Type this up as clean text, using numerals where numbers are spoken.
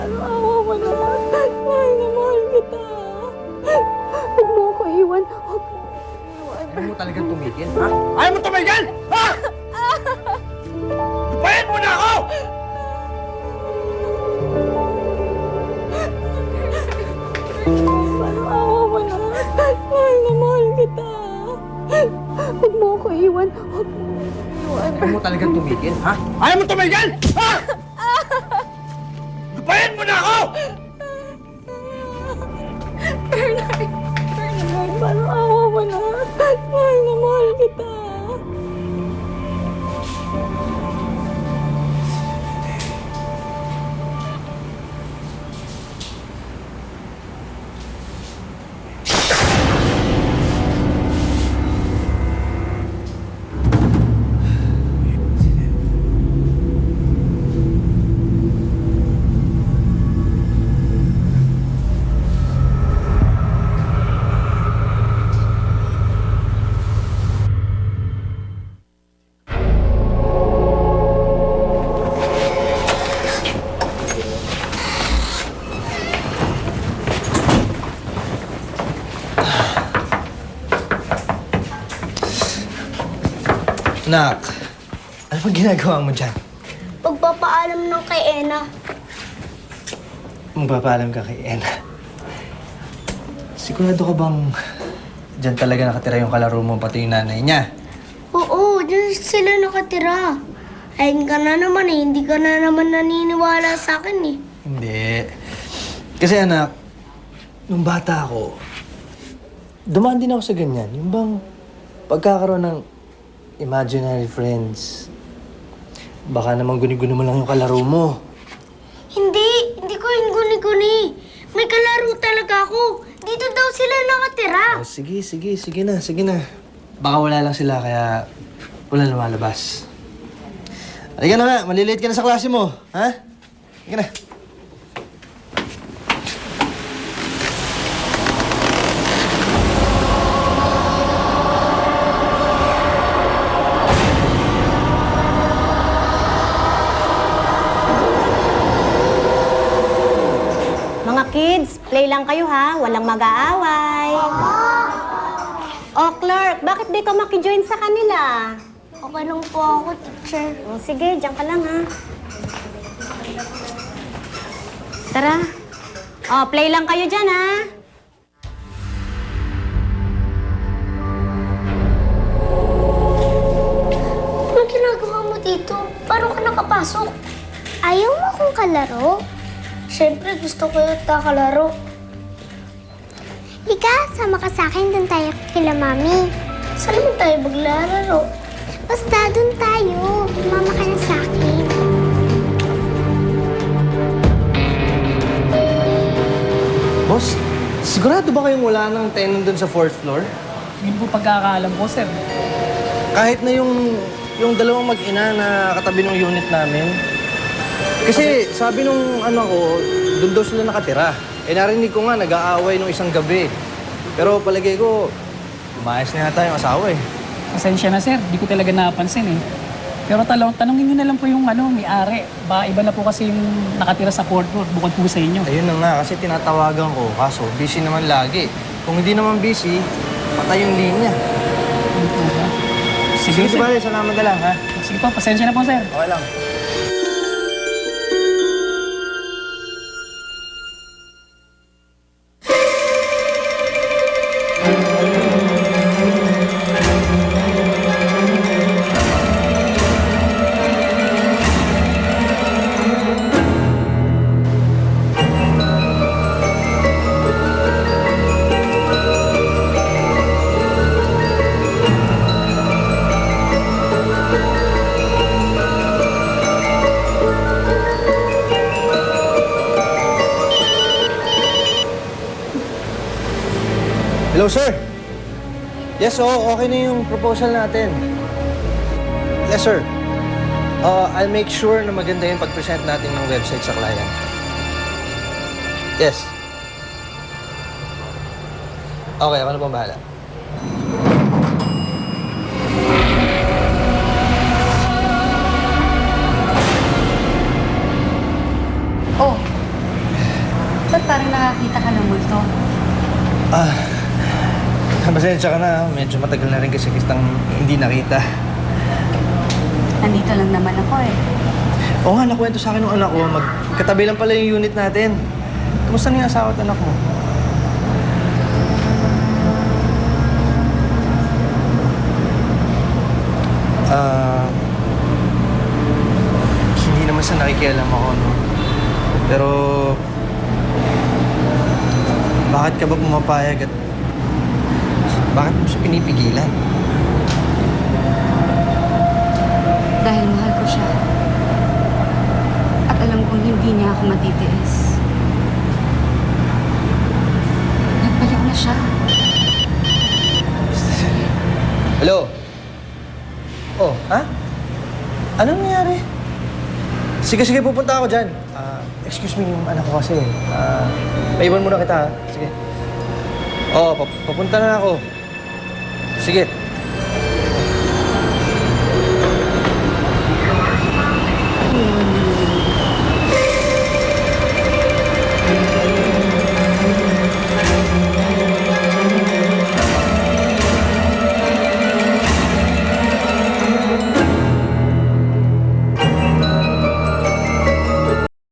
Parang awa mo naman. Mahal na mahal kita. Huwag mo ako iwan. Huwag mo ako iwan. Ayaw mo talagang tumigil, ha? Ayaw mo tumigil! Ha? Lupain mo na ako! Parang awa mo naman. Mahal na mahal kita. Huwag mo ako iwan. Huwag mo ako iwan. Ayaw mo talagang tumigil, ha? Ayaw mo tumigil! Ha? Lupain mo na ako! Bernard! Bernard, parang awa mo naman. Mahal na mahal kita. Nak, ano bang ginagawa mo dyan? Pagpapaalam ng kay Ena. Magpapaalam ka kay Ena. Sigurado ka bang dyan talaga nakatira yung kalaro mo pati yung nanay niya? Oo, dyan sila nakatira. Ayun ka na naman eh, hindi ka na naman naniniwala sa akin eh. Hindi. Kasi anak, nung bata ako, dumaan din ako sa ganyan. Yung bang pagkakaroon ng imaginary friends. Baka naman guni-guni mo lang yung kalaro mo. Hindi ko yung guni-guni. May kalaro talaga ako. Dito daw sila nakatira. Oh, sige na. Baka wala lang sila kaya wala lumalabas. Halika na nga, malilate ka na sa klase mo, ha? Halika na. Mga kids, play lang kayo ha. Walang mag-aaway. Oh, Clark, bakit di ka makijoin sa kanila? Okay lang po ako, teacher. Oh, sige, diyan ka lang ha. Tara. Oh, play lang kayo dyan ha. Anong ginagawa mo dito? Paano ka nakapasok? Ayaw mo akong kalaro? Siyempre, gusto ko yung kalaro. Lika, sama ka sa akin. Doon tayo kila Mami. Saan naman tayo maglalaro? Basta doon tayo. Mama ka na sa akin. Boss, sigurado ba kayong wala ng tenant dun sa 4th floor? Yun po pagkakaalam ko, sir. Kahit na yung dalawang mag-ina na katabi ng unit namin. Kasi sabi nung ano ko, doon daw sila nakatira. Eh narinig ko nga, nag-aaway nung isang gabi. Pero palagay ko, umayos na yata yung asawa eh. Pasensya na, sir. Di ko talaga napansin eh. Pero tanongin niyo na lang po yung may-ari. Ba, iba na po kasi yung nakatira sa 4th floor bukod po sa inyo. Ayun na nga, kasi tinatawagan ko. Kaso, busy naman lagi. Kung hindi naman busy, patay yung linya. Ano po ba? Sige, sir. bale, salamat na lang, ha? Sige po, pasensya na po, sir. Okay lang. Hello, sir. Yes, okay na yung proposal natin. Yes, sir. I'll make sure na maganda yung pag-present natin ng website sa client. Yes. Okay, ako na pong bahala. Oh, parang nakakita ka ng multo? Pasensya ka na. Medyo matagal na rin kasi kitang hindi nakita. Nandito lang naman ako eh. Oo nga, nakwento sa akin ng anak ko. Magkatabi lang pala yung unit natin. Kamusta na yung asawa at anak mo? Hindi naman sa nakikialam ako, no? Pero... bakit ka ba pumapayag at... bakit mo siya pinipigilan? Dahil mahal ko siya. At alam kong hindi niya ako matitiis. Nagbalik na siya. Hello? Oh, ha? Anong nangyari? Sige, pupunta ako dyan. Excuse me, yung anak ko kasi. Maiwan muna kita, ha? Sige. Oo, papunta na ako. Sige.